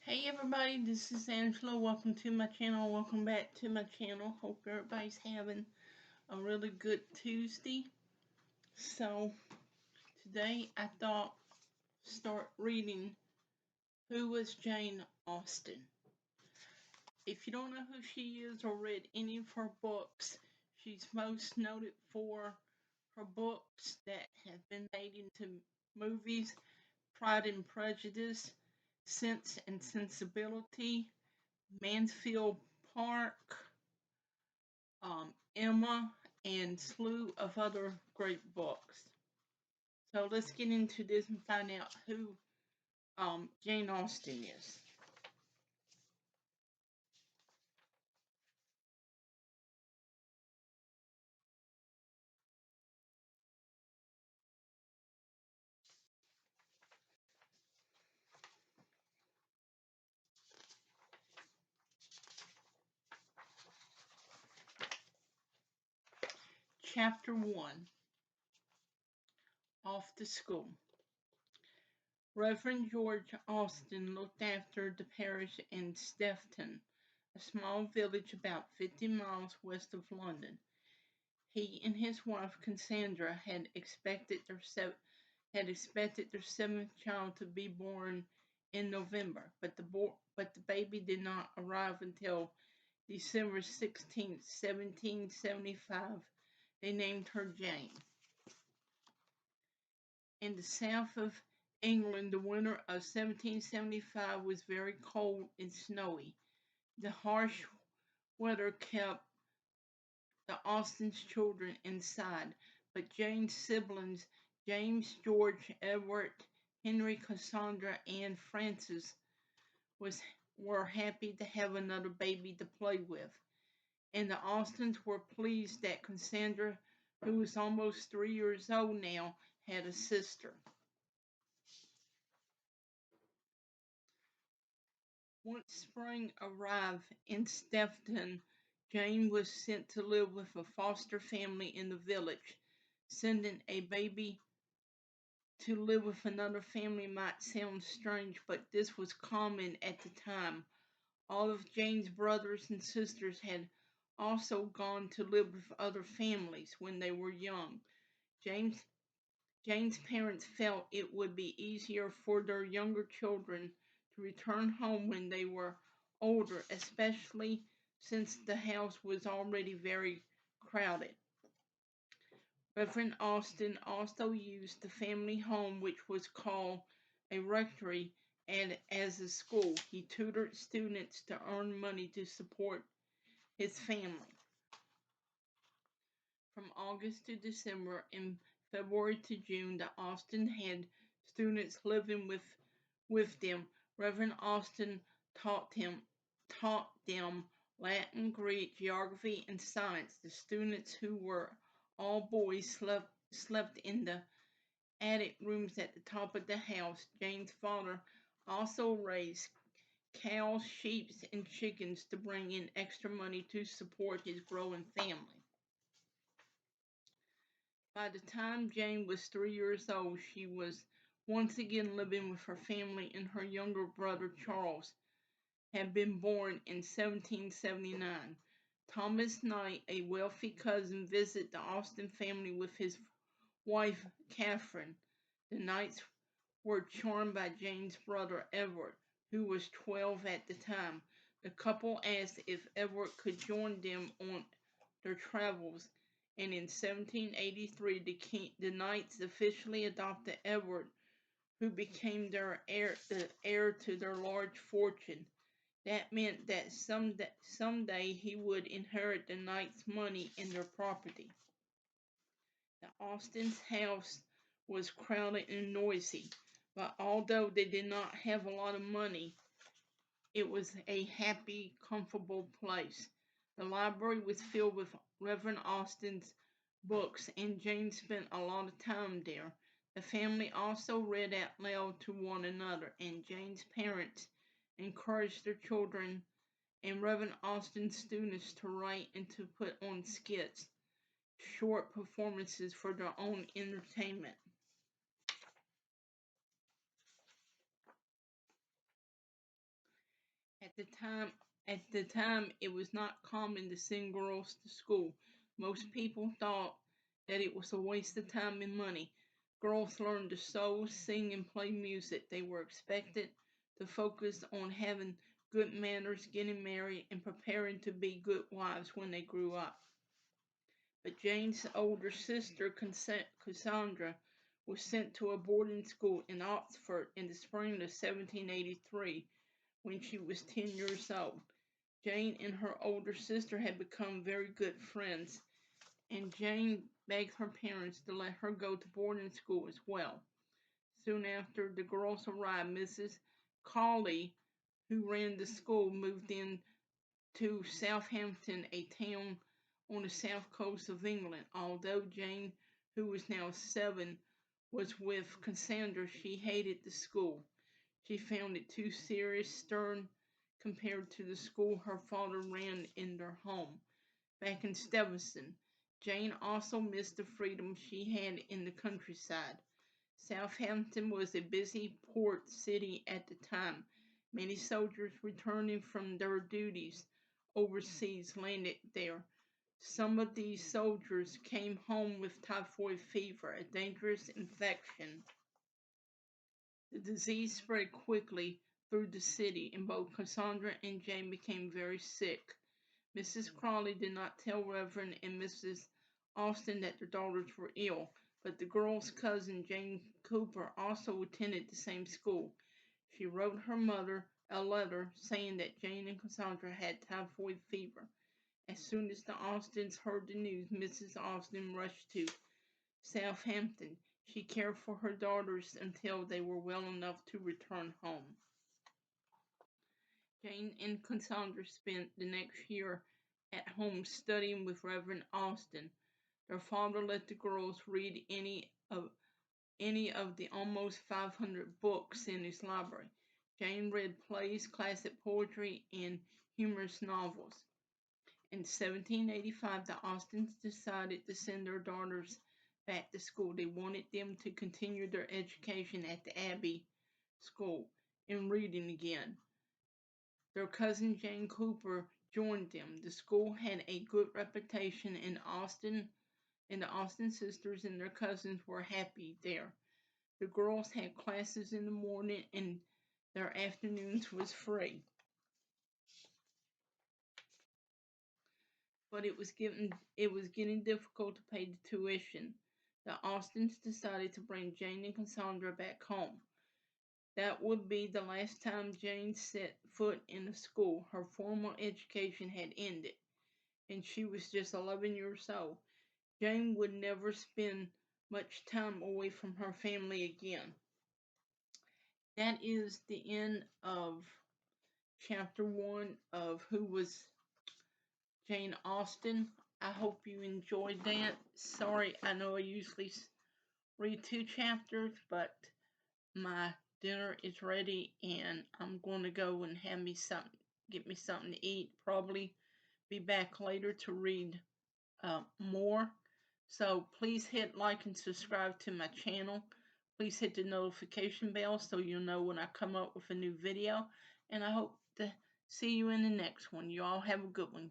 Hey everybody, this is Angela. Welcome to my channel. Welcome back to my channel. Hope everybody's having a really good Tuesday. So today I thought start reading Who Was Jane Austen. If you don't know who she is or read any of her books, she's most noted for her books that have been made into movies: Pride and Prejudice, Sense and Sensibility, Mansfield Park, Emma, and slew of other great books. So let's get into this and find out who Jane Austen is. Chapter 1. Off to School. Reverend George Austen looked after the parish in Stepton, a small village about 50 miles west of London. He and his wife Cassandra had expected their seventh child to be born in November, but the baby did not arrive until December 16th, 1775. They named her Jane. In the south of England, the winter of 1775 was very cold and snowy. The harsh weather kept the Austen's children inside, but Jane's siblings, James, George, Edward, Henry, Cassandra, and Frances, were happy to have another baby to play with. And the Austens were pleased that Cassandra, who was almost 3 years old now, had a sister. Once spring arrived in Stepton, Jane was sent to live with a foster family in the village. Sending a baby to live with another family might sound strange, but this was common at the time. All of Jane's brothers and sisters had also gone to live with other families when they were young. James, Jane's parents felt it would be easier for their younger children to return home when they were older, especially since the house was already very crowded. Reverend Austen also used the family home, which was called a rectory, and as a school. He tutored students to earn money to support his family. From August to December and February to June, the Austen had students living with them. Reverend Austen taught them Latin, Greek, geography, and science. The students, who were all boys, slept in the attic rooms at the top of the house. Jane's father also raised cows, sheep, and chickens to bring in extra money to support his growing family. By the time Jane was 3 years old, she was once again living with her family, and her younger brother Charles had been born in 1779. Thomas Knight, a wealthy cousin, visited the Austen family with his wife Catherine. The Knights were charmed by Jane's brother Edward, who was 12 at the time. The couple asked if Edward could join them on their travels, and in 1783 the Knights officially adopted Edward, who became the heir to their large fortune. That meant that someday he would inherit the Knights' money and their property. The Austen's house was crowded and noisy, but although they did not have a lot of money, it was a happy, comfortable place. The library was filled with Reverend Austen's books, and Jane spent a lot of time there. The family also read out loud to one another, and Jane's parents encouraged their children and Reverend Austen's students to write and to put on skits, short performances for their own entertainment. At the time, it was not common to send girls to school. Most people thought that it was a waste of time and money. Girls learned to sew, sing, and play music. They were expected to focus on having good manners, getting married, and preparing to be good wives when they grew up. But Jane's older sister, Cassandra, was sent to a boarding school in Oxford in the spring of 1783 when she was 10 years old. Jane and her older sister had become very good friends, and Jane begged her parents to let her go to boarding school as well. Soon after the girls arrived, Mrs. Cawley, who ran the school, moved in to Southampton, a town on the south coast of England. Although Jane, who was now 7, was with Cassandra, she hated the school. She found it too serious, stern compared to the school her father ran in their home back in Stevenston. Jane also missed the freedom she had in the countryside. Southampton was a busy port city at the time. Many soldiers returning from their duties overseas landed there. Some of these soldiers came home with typhoid fever, a dangerous infection. The disease spread quickly through the city, and both Cassandra and Jane became very sick. Mrs. Crawley did not tell Reverend and Mrs. Austen that their daughters were ill, but the girl's cousin, Jane Cooper, also attended the same school. She wrote her mother a letter saying that Jane and Cassandra had typhoid fever. As soon as the Austens heard the news, Mrs. Austen rushed to Southampton. She cared for her daughters until they were well enough to return home. Jane and Cassandra spent the next year at home studying with Reverend Austen. Their father let the girls read any of the almost 500 books in his library. Jane read plays, classic poetry, and humorous novels. In 1785, the Austens decided to send their daughters back to school. They wanted them to continue their education at the Abbey School and reading again. Their cousin Jane Cooper joined them. The school had a good reputation in Austen, and the Austen sisters and their cousins were happy there. The girls had classes in the morning and their afternoons was free. But it was getting difficult to pay the tuition. The Austens decided to bring Jane and Cassandra back home. That would be the last time Jane set foot in a school. Her formal education had ended, and she was just 11 years old. Jane would never spend much time away from her family again. That is the end of chapter 1 of Who Was Jane Austen. I hope you enjoyed that. Sorry, I know I usually read 2 chapters, but my dinner is ready and I'm going to go and get me something to eat. Probably be back later to read more. So please hit like and subscribe to my channel. Please hit the notification bell so you'll know when I come up with a new video. And I hope to see you in the next one. You all have a good one.